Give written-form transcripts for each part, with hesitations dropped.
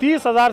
30,000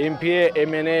MPA MNA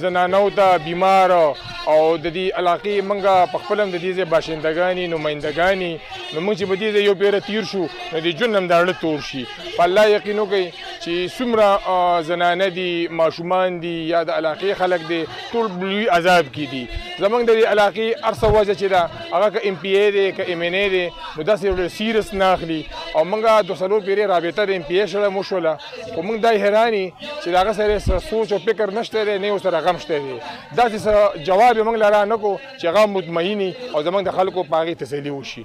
زنانو ته بیمار او د دې علاقې منګه په خپل د دې باشندګانی نمائندګانی نو موږ چې په دې یو پیره تیر شو نو د ژوند هم دا اړه تور شي په الله یقین وکړئ چې څومره زنانه دي ماشومان دي یا د علاقې خلک دي ټول لوی عذاب کې دي زمونږ د دې علاقې هر څه وجه چې ده هغه که MPA دی که MNA دی نو داسې ډېر سیریس نه اخلي او موږ د څلور پیرې رابطه د MPA سره مو شوله خو موږ دا حیران یو چې د هغه سره سوچ او فکر نشته دی نه ورسره غم شته دی داسې څه جواب یې موږ له را نه کړو چې هغه مطمئن وي او زموږ د خلکو په هغې تسلي وشي.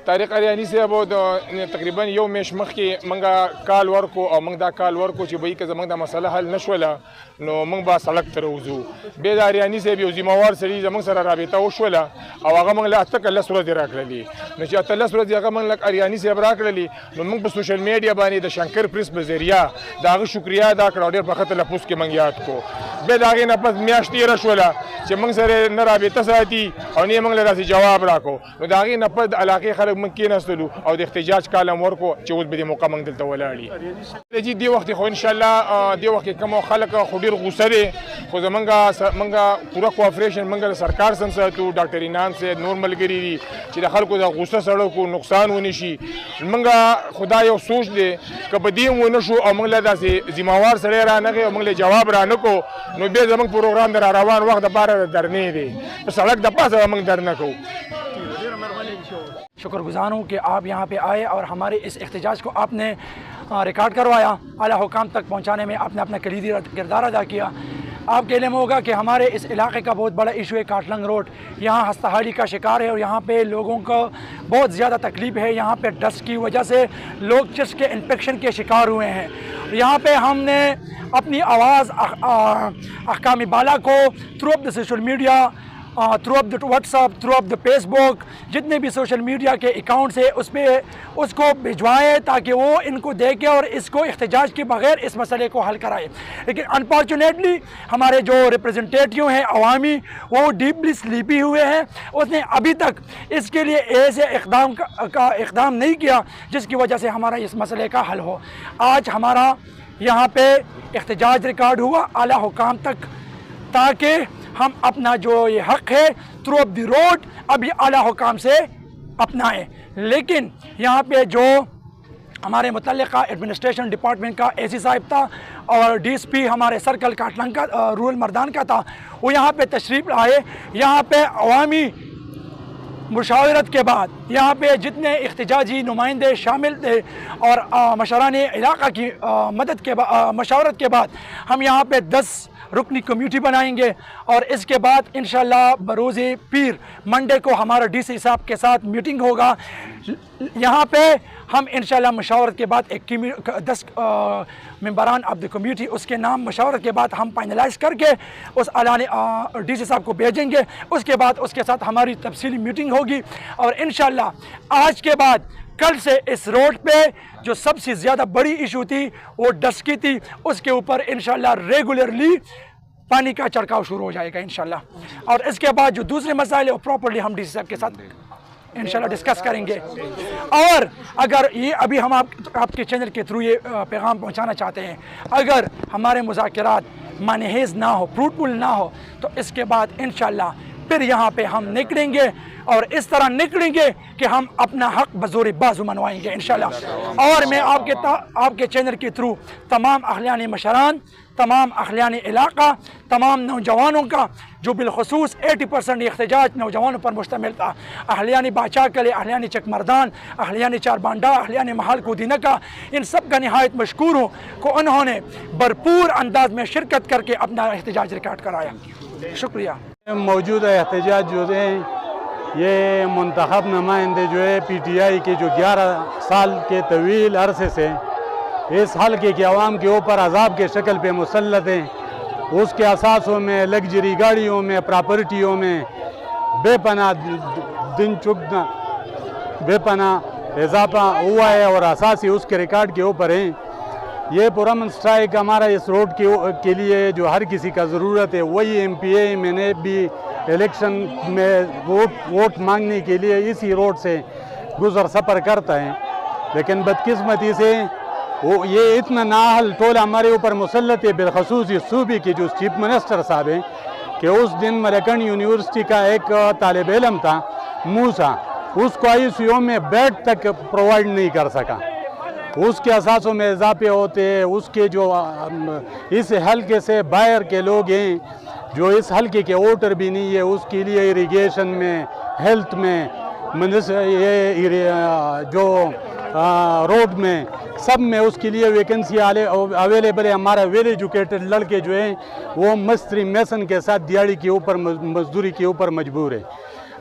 طارق اریانی صاحب د تقریبا یو میاشت مخکې موږ کال ورکو او موږ دا کال ورکو چې به که زموږ د مسله حل نشوله نو موږ به سړک ته راوځو. بیا د اریانی صاحب یو ذمهوار سړي زموږ سره رابطه وشوله او هغه موږ له اته که 10 ورځې راکړلې نو چې اته 10 ورځې هغه موږ له اریانی صاحب راکړلې نو موږ په سوشل میډیا باندې د شنکر پریس په ذریعه د هغه شکریه ادا کړه او ډېر په ښه تلفظ کې موږ یاد کړو. بیا د هغې نه پس میاشت تېره شوله چې موږ سره نه رابطه ساتي او نه موږ له داسې جواب راکو. نو د هغې نه پس د علاقې خلک موږ کېناستلو او د احتجاج کالم ورکو چې اوس به دې موقع موږ دلته ولاړ یو. جي دې وخت خو انشاءالله دې وخت کې کوم خلک خو ډېر غوسه دي، خو زمونږ پوره کوآپریشن موږ د سرکار سم ساتو. ډاکټر انعام صاحب نور ملګري دي چې د خلکو د غوسه سړکو نقصان ونه شي. موږ خدا یو سوچ دی که په دې ونه شو او موږ له داسې ذمہوار سړی رانغی او موږ له جواب رانکو نو بیا زموږ پروګرام د روان وخت دپاره د درنې دی، په سړک د پاسه به موږ درنه کوو. شکر گزار ہوں کہ آپ یہاں پہ آئے اور ہمارے اس احتجاج کو آپ نے ریکارڈ کروایا، اعلیٰ حکام تک پہنچانے میں آپ نے اپنا کلیدی کردار ادا کیا. آپ کے علم ہوگا کہ ہمارے اس علاقے کا بہت بڑا ایشو ہے کاٹلنگ روڈ، یہاں ہستہالی کا شکار ہے اور یہاں پہ لوگوں کو بہت زیادہ تکلیف ہے. یہاں پہ ڈسٹ کی وجہ سے لوگ چسٹ کے انفیکشن کے شکار ہوئے ہیں. یہاں پہ ہم نے اپنی آواز احکام بالا کو through of the social media, through of the WhatsApp, through of the Facebook, جتنے بھی سوشل میڈیا کے اکاؤنٹس ہیں اس پہ اس کو بھجوائیں تاکہ وہ ان کو دیکھیں اور اس کو احتجاج کے بغیر اس مسئلے کو حل کرائے. لیکن انفارچونیٹلی ہمارے جو ریپرزنٹیٹیو ہیں عوامی وہ ڈیپلی سلیپی ہوئے ہیں. اس نے ابھی تک اس کے لیے ایسے اقدام نہیں کیا جس کی وجہ سے ہمارا اس مسئلے کا حل ہو. آج ہمارا یہاں پہ احتجاج ریکارڈ ہوا اعلیٰ حکام تک تاکہ ہم اپنا جو یہ حق ہے تھرو آف دی روڈ اب یہ اعلیٰ حکام سے اپنائیں. لیکن یہاں پہ جو ہمارے متعلقہ ایڈمنسٹریشن ڈپارٹمنٹ کا اے سی صاحب تھا اور ڈی ایس پی ہمارے سرکل کاٹلنگ کا رورل مردان کا تھا، وہ یہاں پہ تشریف لائے. یہاں پہ عوامی مشاورت کے بعد یہاں پہ جتنے احتجاجی نمائندے شامل تھے اور مشران علاقہ کی مدد کے مشاورت کے بعد ہم یہاں پہ 10 رکنی کمیٹی بنائیں گے اور اس کے بعد انشاءاللہ بروز پیر منڈے کو ہمارا ڈی سی صاحب کے ساتھ میٹنگ ہوگا. یہاں پہ ہم انشاءاللہ مشاورت کے بعد 10 ممبران آف دی کمیٹی اس کے نام مشاورت کے بعد ہم فائنلائز کر کے اس اعلیٰ ڈی سی صاحب کو بھیجیں گے. اس کے بعد اس کے ساتھ ہماری تفصیلی میٹنگ ہوگی اور انشاءاللہ آج کے بعد کل سے اس روڈ پہ جو سب سے زیادہ بڑی ایشو تھی وہ ڈسٹ کی تھی، اس کے اوپر انشاءاللہ ریگولرلی پانی کا چھڑکاؤ شروع ہو جائے گا انشاءاللہ. اور اس کے بعد جو دوسرے مسائل ہیں وہ پراپرلی ہم ڈی سی صاحب کے ساتھ انشاءاللہ ڈسکس کریں گے. اور اگر یہ ابھی ہم آپ کے چینل کے تھرو یہ پیغام پہنچانا چاہتے ہیں، اگر ہمارے مذاکرات مانحیز نہ ہو، فروٹفل نہ ہو تو اس کے بعد انشاءاللہ پھر یہاں پہ ہم نکلیں گے اور اس طرح نکلیں گے کہ ہم اپنا حق بزور بازو منوائیں گے انشاءاللہ. اور میں آپ کے چینل کے تھرو تمام اہلیان مشران، تمام اہلیان علاقہ، تمام نوجوانوں کا جو بالخصوص 80% احتجاج نوجوانوں پر مشتمل تھا، اہلیان باچا کلے، اہلیان چک مردان، اہلیان چار بانڈا، اہلیان محل کودینکا، ان سب کا نہایت مشکور ہوں کہ انہوں نے بھرپور انداز میں شرکت کر کے اپنا احتجاج ریکارڈ کرایا. شکریہ. موجودہ احتجاج جو ہے یہ منتخب نمائندے جو ہے پی ٹی آئی کے جو 11 سال کے طویل عرصے سے اس حلقے کے عوام کے اوپر عذاب کے شکل پہ مسلط ہیں. اس کے اثاثوں میں، لگژری گاڑیوں میں، پراپرٹیوں میں بے پناہ دن چگنا بے پناہ اضافہ ہوا ہے اور اساسی اس کے ریکارڈ کے اوپر ہیں. یہ پرامن اسٹرائک ہمارا اس روڈ کے لیے جو ہر کسی کا ضرورت ہے. وہی ایم پی اے میں نے بھی الیکشن میں ووٹ مانگنے کے لیے اسی روڈ سے گزر سفر کرتا ہے، لیکن بدقسمتی سے یہ اتنا نااہل ٹولہ ہمارے اوپر مسلط ہے، بالخصوص یہ صوبے کے جو چیف منسٹر صاحب ہیں کہ اس دن ملیکن یونیورسٹی کا ایک طالب علم تھا موسیٰ، اس کو آئی سی یو میں بیڈ تک پرووائڈ نہیں کر سکا. اس کے اثاثوں میں اضافے ہوتے ہیں. اس کے جو اس حلقے سے باہر کے لوگ ہیں جو اس حلقے کے ووٹر بھی نہیں ہے، اس کے لیے اریگیشن میں، ہیلتھ میں، جو روڈ میں، سب میں اس کے لیے ویکنسی اویلیبل ہے. ہمارا ویل ایجوکیٹڈ لڑکے جو ہیں وہ مستری میسن کے ساتھ دیہڑی کے اوپر مزدوری کے اوپر مجبور ہے.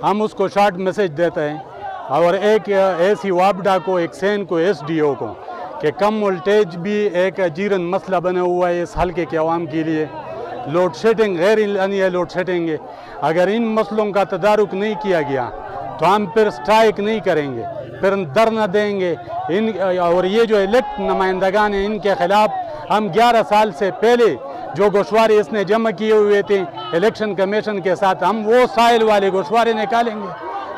ہم اس کو شارٹ میسج دیتے ہیں اور ایک ایسی وابڈا کو، ایک سین کو، ایس ڈی او کو کہ کم وولٹیج بھی ایک جیرن مسئلہ بنا ہوا ہے اس حلقے کے عوام کے لیے. لوڈ شیڈنگ غیر اعلانیہ ہے، لوڈ شیڈنگ ہے. اگر ان مسئلوں کا تدارک نہیں کیا گیا تو ہم پھر سٹرائک نہیں کریں گے، پھر دھرنا دیں گے. اور یہ جو الیکٹ نمائندگان ہیں ان کے خلاف ہم 11 سال سے پہلے جو گوشوارے اس نے جمع کیے ہوئے تھے الیکشن کمیشن کے ساتھ، ہم وہ سائل والے گوشوارے نکالیں گے،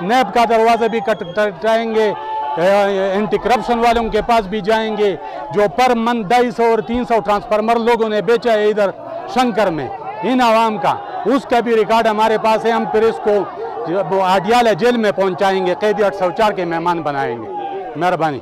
نیب کا دروازہ بھی کٹائیں گے، اینٹی کرپشن والوں کے پاس بھی جائیں گے، جو پر من 250 اور 300 ٹرانسفارمر لوگوں نے بیچا ہے ادھر شنکر میں ان عوام کا، اس کا بھی ریکارڈ ہمارے پاس ہے، ہم پھر اس کو اڈیالہ جیل میں پہنچائیں گے، قیدی 804 کے مہمان بنائیں گے۔ مہربانی۔